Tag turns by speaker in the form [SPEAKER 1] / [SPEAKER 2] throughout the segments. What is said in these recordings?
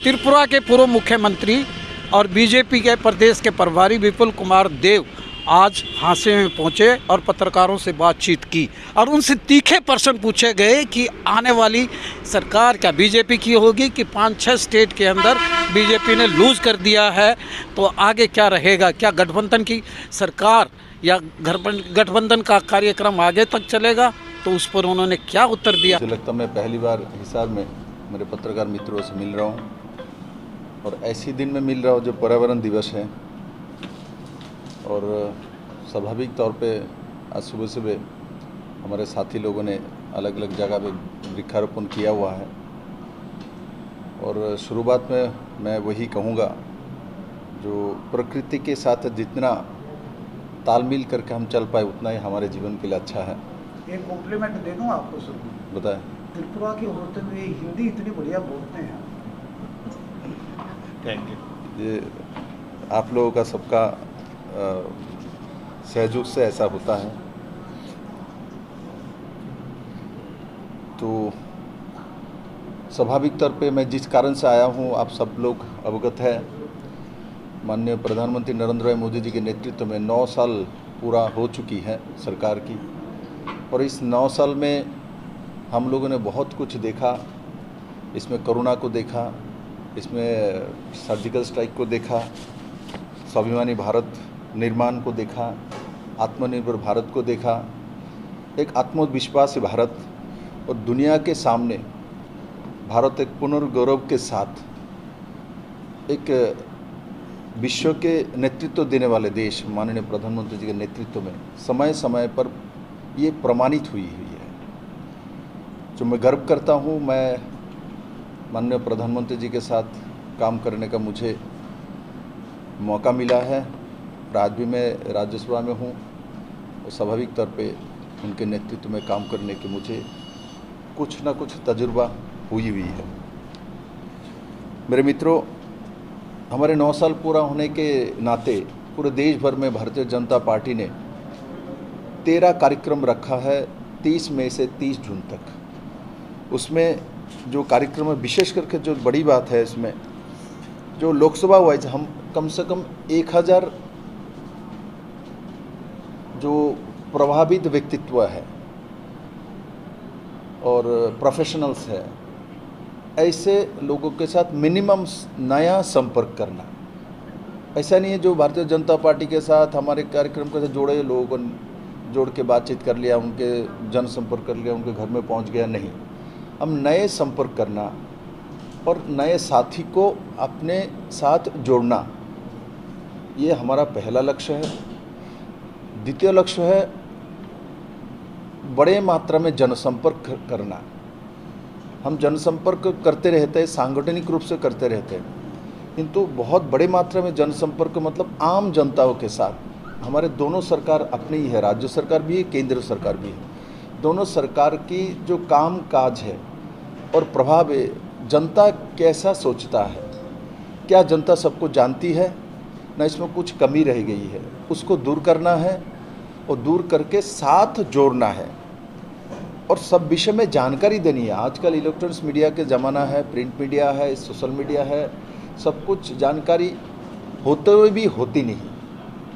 [SPEAKER 1] त्रिपुरा के पूर्व मुख्यमंत्री और बीजेपी के प्रदेश के प्रभारी विपुल कुमार देव आज हांसे में पहुंचे और पत्रकारों से बातचीत की और उनसे तीखे प्रश्न पूछे गए कि आने वाली सरकार क्या बीजेपी की होगी कि 5-6 स्टेट के अंदर बीजेपी ने लूज़ कर दिया है, तो आगे क्या रहेगा, क्या गठबंधन की सरकार या गठबंधन का कार्यक्रम आगे तक चलेगा। तो उस पर उन्होंने क्या उत्तर दिया।
[SPEAKER 2] मुझे लगता मैं पहली बार हिसार में मेरे पत्रकार मित्रों से मिल रहा हूँ और ऐसी दिन में मिल रहा हूँ जो पर्यावरण दिवस है। और स्वाभाविक तौर पे आज सुबह सुबह हमारे साथी लोगों ने अलग अलग जगह पे वृक्षारोपण किया हुआ है और शुरुआत में मैं वही कहूँगा, जो प्रकृति के साथ जितना तालमेल करके हम चल पाए उतना ही हमारे जीवन के लिए अच्छा है।
[SPEAKER 3] एक कॉम्प्लीमेंट दे दूँ आपको सर,
[SPEAKER 2] बताएं।
[SPEAKER 3] त्रिपुरा के होते हुए हिंदी इतनी बढ़िया बोलते हैं।
[SPEAKER 2] Thank you. ये आप लोगों का सबका सहयोग से ऐसा होता है। तो स्वाभाविक तौर पे मैं जिस कारण से आया हूँ आप सब लोग अवगत है। माननीय प्रधानमंत्री नरेंद्र भाई मोदी जी के नेतृत्व में 9 साल पूरा हो चुकी है सरकार की और इस 9 साल में हम लोगों ने बहुत कुछ देखा। इसमें कोरोना को देखा, इसमें सर्जिकल स्ट्राइक को देखा, स्वाभिमानी भारत निर्माण को देखा, आत्मनिर्भर भारत को देखा, एक आत्मविश्वासी भारत और दुनिया के सामने भारत एक पुनर्गौरव के साथ एक विश्व के नेतृत्व देने वाले देश माननीय प्रधानमंत्री जी के नेतृत्व में समय समय पर ये प्रमाणित हुई है। जो मैं गर्व करता हूँ, मैं माननीय प्रधानमंत्री जी के साथ काम करने का मुझे मौका मिला है। आज भी मैं राज्यसभा में हूँ और स्वाभाविक तौर पे उनके नेतृत्व में काम करने की मुझे कुछ ना कुछ तजुर्बा हुई है। मेरे मित्रों, हमारे 9 साल पूरा होने के नाते पूरे देश भर में भारतीय जनता पार्टी ने 13 कार्यक्रम रखा है 30 मई से 30 जून तक। उसमें जो कार्यक्रम है, विशेष करके जो बड़ी बात है इसमें, जो लोकसभा वाइज हम कम से कम 1000 जो प्रभावित व्यक्तित्व है और प्रोफेशनल्स है, ऐसे लोगों के साथ मिनिमम नया संपर्क करना। ऐसा नहीं है जो भारतीय जनता पार्टी के साथ हमारे कार्यक्रम के साथ जुड़े लोगों को जोड़ के बातचीत कर लिया, उनके जनसंपर्क कर लिया, उनके घर में पहुंच गया, नहीं। हम नए संपर्क करना और नए साथी को अपने साथ जोड़ना, ये हमारा पहला लक्ष्य है। द्वितीय लक्ष्य है बड़े मात्रा में जनसंपर्क करना। हम जनसंपर्क करते रहते हैं, सांगठनिक रूप से करते रहते हैं, किंतु बहुत बड़े मात्रा में जनसंपर्क मतलब आम जनताओं के साथ। हमारे दोनों सरकार अपनी ही है, राज्य सरकार भी है, केंद्र सरकार भी है। दोनों सरकार की जो काम काज है और प्रभाव है, जनता कैसा सोचता है, क्या जनता सबको जानती है ना, इसमें कुछ कमी रह गई है, उसको दूर करना है और दूर करके साथ जोड़ना है और सब विषय में जानकारी देनी है। आजकल इलेक्ट्रॉनिक्स मीडिया के ज़माना है, प्रिंट मीडिया है, सोशल मीडिया है, सब कुछ जानकारी होते हुए भी होती नहीं,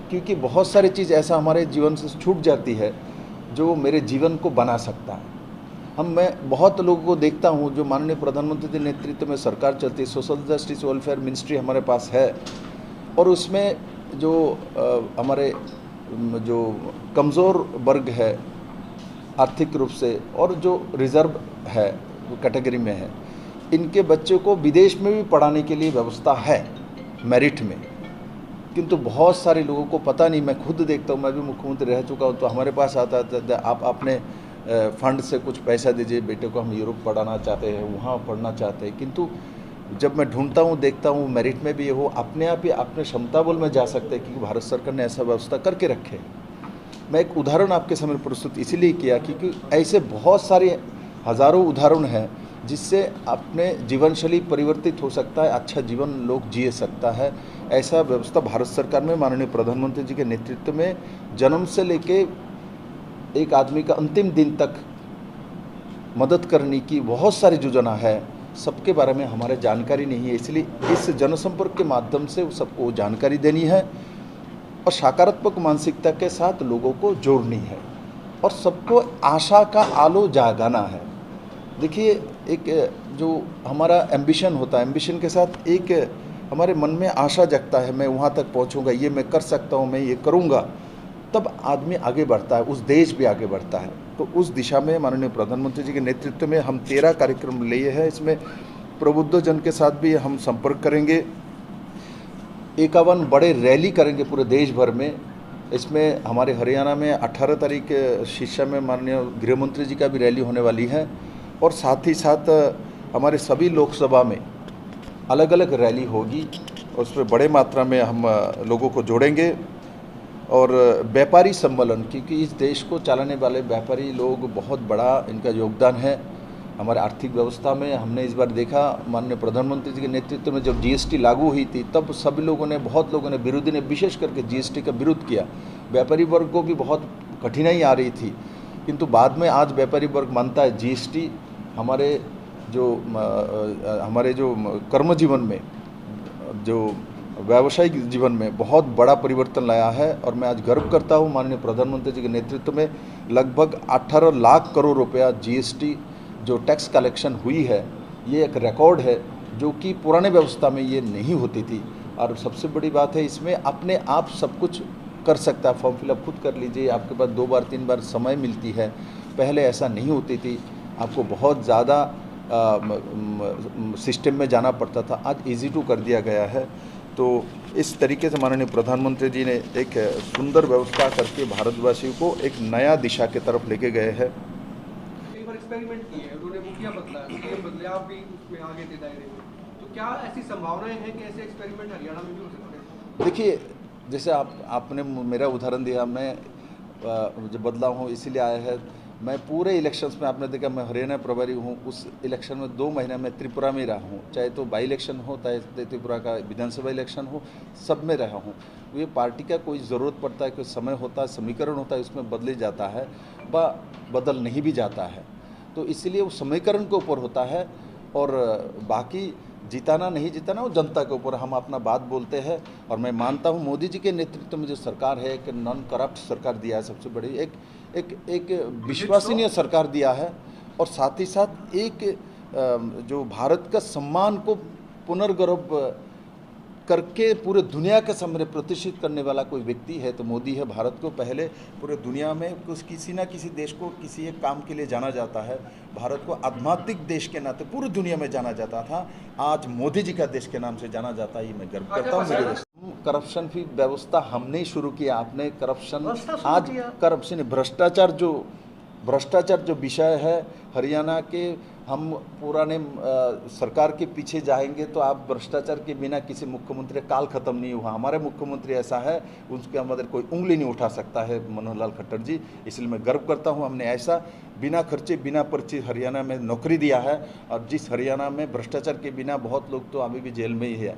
[SPEAKER 2] क्योंकि बहुत सारी चीज़ ऐसा हमारे जीवन से छूट जाती है जो मेरे जीवन को बना सकता है। मैं बहुत लोगों को देखता हूँ जो माननीय प्रधानमंत्री के नेतृत्व में सरकार चलती है, सोशल जस्टिस वेलफेयर मिनिस्ट्री हमारे पास है और उसमें जो हमारे जो कमज़ोर वर्ग है आर्थिक रूप से और जो रिज़र्व है कैटेगरी में है, इनके बच्चों को विदेश में भी पढ़ाने के लिए व्यवस्था है मेरिट में, किंतु बहुत सारे लोगों को पता नहीं। मैं खुद देखता हूँ, मैं भी मुख्यमंत्री रह चुका हूँ, तो हमारे पास आता है आप अपने फंड से कुछ पैसा दीजिए, बेटे को हम यूरोप पढ़ाना चाहते हैं, वहाँ पढ़ना चाहते हैं। किंतु जब मैं ढूंढता हूँ, देखता हूँ मेरिट में भी वो अपने आप ही अपने क्षमता बल में जा सकते हैं, क्योंकि भारत सरकार ने ऐसा व्यवस्था करके रखे। मैं एक उदाहरण आपके सामने प्रस्तुत इसीलिए किया क्योंकि ऐसे बहुत सारे हज़ारों उदाहरण हैं जिससे अपने जीवन शैली परिवर्तित हो सकता है, अच्छा जीवन लोग जी सकता है। ऐसा व्यवस्था भारत सरकार में माननीय प्रधानमंत्री जी के नेतृत्व में जन्म से लेके एक आदमी का अंतिम दिन तक मदद करने की बहुत सारी योजना है सबके बारे में हमारे जानकारी नहीं है, इसलिए इस जनसंपर्क के माध्यम से सबको जानकारी देनी है और सकारात्मक मानसिकता के साथ लोगों को जोड़नी है और सबको आशा का आलो जगाना है। देखिए, एक जो हमारा एम्बिशन होता है, एम्बिशन के साथ एक हमारे मन में आशा जगता है, मैं वहाँ तक पहुँचूँगा, ये मैं कर सकता हूँ, मैं ये करूँगा, तब आदमी आगे बढ़ता है, उस देश भी आगे बढ़ता है। तो उस दिशा में माननीय प्रधानमंत्री जी के नेतृत्व में हम 13 कार्यक्रम लिए हैं। इसमें प्रबुद्ध जन के साथ भी हम संपर्क करेंगे, 51 बड़े रैली करेंगे पूरे देश भर में। इसमें हमारे हरियाणा में 18 तारीख शिक्षा में माननीय गृह मंत्री जी का भी रैली होने वाली है और साथ ही साथ हमारे सभी लोकसभा में अलग अलग रैली होगी और उसमें बड़े मात्रा में हम लोगों को जोड़ेंगे। और व्यापारी सम्मेलन, क्योंकि इस देश को चलाने वाले व्यापारी लोग बहुत बड़ा इनका योगदान है हमारे आर्थिक व्यवस्था में। हमने इस बार देखा माननीय प्रधानमंत्री जी के नेतृत्व में जब जीएसटी लागू हुई थी, तब सभी लोगों ने, बहुत लोगों ने, विरोधी ने विशेष करके जीएसटी का विरोध किया। व्यापारी वर्ग को भी बहुत कठिनाई आ रही थी, किंतु बाद में आज व्यापारी वर्ग मानता है जीएसटी हमारे जो कर्म जीवन में, जो व्यावसायिक जीवन में बहुत बड़ा परिवर्तन लाया है। और मैं आज गर्व करता हूँ माननीय प्रधानमंत्री जी के नेतृत्व में लगभग 18 लाख करोड़ रुपया जीएसटी जो टैक्स कलेक्शन हुई है, ये एक रिकॉर्ड है जो कि पुराने व्यवस्था में ये नहीं होती थी। और सबसे बड़ी बात है, इसमें अपने आप सब कुछ कर सकता है, फॉर्म फिलअप खुद कर लीजिए, आपके पास 2 बार 3 बार समय मिलती है। पहले ऐसा नहीं होती थी, आपको बहुत ज़्यादा सिस्टम में जाना पड़ता था, आज ईजी टू कर दिया गया है। तो इस तरीके से माननीय प्रधानमंत्री जी ने एक सुंदर व्यवस्था करके भारतवासियों को एक नया दिशा की तरफ लेके गए हैं।
[SPEAKER 4] कई बार एक्सपेरिमेंट किए हैं, उन्होंने मुखिया बदला, सीएम बदले, आप भी उसमें आगे थे दायरे में, तो क्या ऐसी संभावनाएं हैं कि ऐसे एक्सपेरिमेंट हरियाणा में भी हो सकते हैं?
[SPEAKER 2] देखिए, जैसे आपने मेरा उदाहरण दिया, मैं जो बदला हूँ इसीलिए आया है। मैं पूरे इलेक्शंस में, आपने देखा मैं हरियाणा प्रभारी हूँ, उस इलेक्शन में 2 महीना मैं त्रिपुरा में रहा हूँ, चाहे तो बाई इलेक्शन हो, चाहे त्रिपुरा का विधानसभा इलेक्शन हो, सब में रहा हूँ। ये पार्टी का कोई ज़रूरत पड़ता है, कोई समय होता है, समीकरण होता है, उसमें बदले जाता है व बदल नहीं भी जाता है। तो इसलिए वो समीकरण के ऊपर होता है और बाकी जिताना नहीं जिताना वो जनता के ऊपर हम अपना बात बोलते हैं। और मैं मानता हूँ मोदी जी के नेतृत्व में जो सरकार है, एक नॉन करप्ट सरकार दिया है, सबसे बड़ी एक विश्वसनीय सरकार दिया है और साथ ही साथ एक जो भारत का सम्मान को पुनर्गौरव करके पूरे दुनिया के सामने प्रतिष्ठित करने वाला कोई व्यक्ति है तो मोदी है। भारत को पहले पूरे दुनिया में किसी ना किसी देश को किसी एक काम के लिए जाना जाता है, भारत को आध्यात्मिक देश के नाते पूरी दुनिया में जाना जाता था, आज मोदी जी का देश के नाम से जाना जाता है। ये मैं गर्व करता हूँ मेरे देश। करप्शन की व्यवस्था हमने ही शुरू किया, आपने करप्शन आज करप्शन भ्रष्टाचार जो विषय है हरियाणा के, हम पुराने सरकार के पीछे जाएंगे तो आप भ्रष्टाचार के बिना किसी मुख्यमंत्री काल खत्म नहीं हुआ। हमारे मुख्यमंत्री ऐसा है, उसके अंदर कोई उंगली नहीं उठा सकता है, मनोहर लाल खट्टर जी। इसलिए मैं गर्व करता हूं, हमने ऐसा बिना खर्चे बिना पर्ची हरियाणा में नौकरी दिया है। और जिस हरियाणा में भ्रष्टाचार के बिना बहुत लोग तो अभी भी जेल में ही है,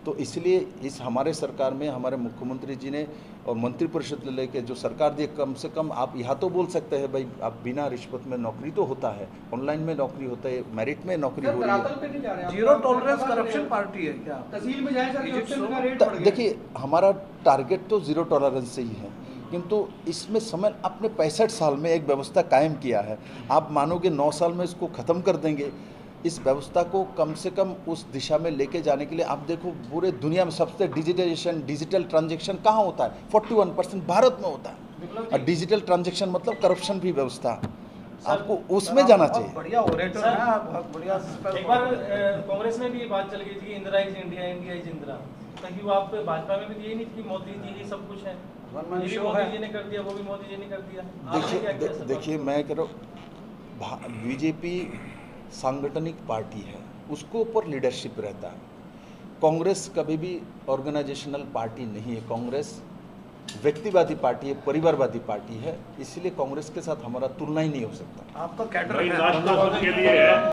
[SPEAKER 2] तो इसलिए इस हमारे सरकार में हमारे मुख्यमंत्री जी ने और मंत्रिपरिषद ले लेके जो सरकार दी, कम से कम आप यहाँ तो बोल सकते हैं भाई आप बिना रिश्वत में नौकरी तो होता है, ऑनलाइन में नौकरी होता है, मेरिट में नौकरी हो रही है।
[SPEAKER 3] जीरो टॉलरेंस करप्शन पार्टी है क्या?
[SPEAKER 4] तहसील में जाए सर, करप्शन का रेट बढ़ गया।
[SPEAKER 2] देखिए, हमारा टारगेट तो जीरो टॉलरेंस से ही है, किंतु इसमें समय आपने 65 साल में एक व्यवस्था कायम किया है, आप मानोगे 9 साल में इसको ख़त्म कर देंगे। इस व्यवस्था को कम से कम उस दिशा में लेके जाने के लिए आप देखो पूरे दुनिया में सबसे डिजिटल ट्रांजैक्शन कहाँ होता है? 41% भारत में होता है। और डिजिटल ट्रांजैक्शन मतलब करप्शन भी व्यवस्था, आपको उसमें जाना चाहिए।
[SPEAKER 3] बढ़िया ऑपरेटर है, बहुत बढ़िया।
[SPEAKER 5] एक बार कांग्रेस में भी ये बात चल गई थी कि Indira is India, India is Indira, ताकि वो आप भाजपा में भी ये नहीं कि मोदी जी ही सब कुछ है, ये भी मोदी जी ने कर दिया, वो भी मोदी जी ने कर दिया।
[SPEAKER 2] देखिए मैं कह रहा हूँ, बीजेपी सांगठनिक पार्टी है, उसको ऊपर लीडरशिप रहता है। कांग्रेस कभी भी ऑर्गेनाइजेशनल पार्टी नहीं है, कांग्रेस व्यक्तिवादी पार्टी है, परिवारवादी पार्टी है, इसलिए कांग्रेस के साथ हमारा तुलना ही नहीं हो सकता।
[SPEAKER 3] आपका कैडर है।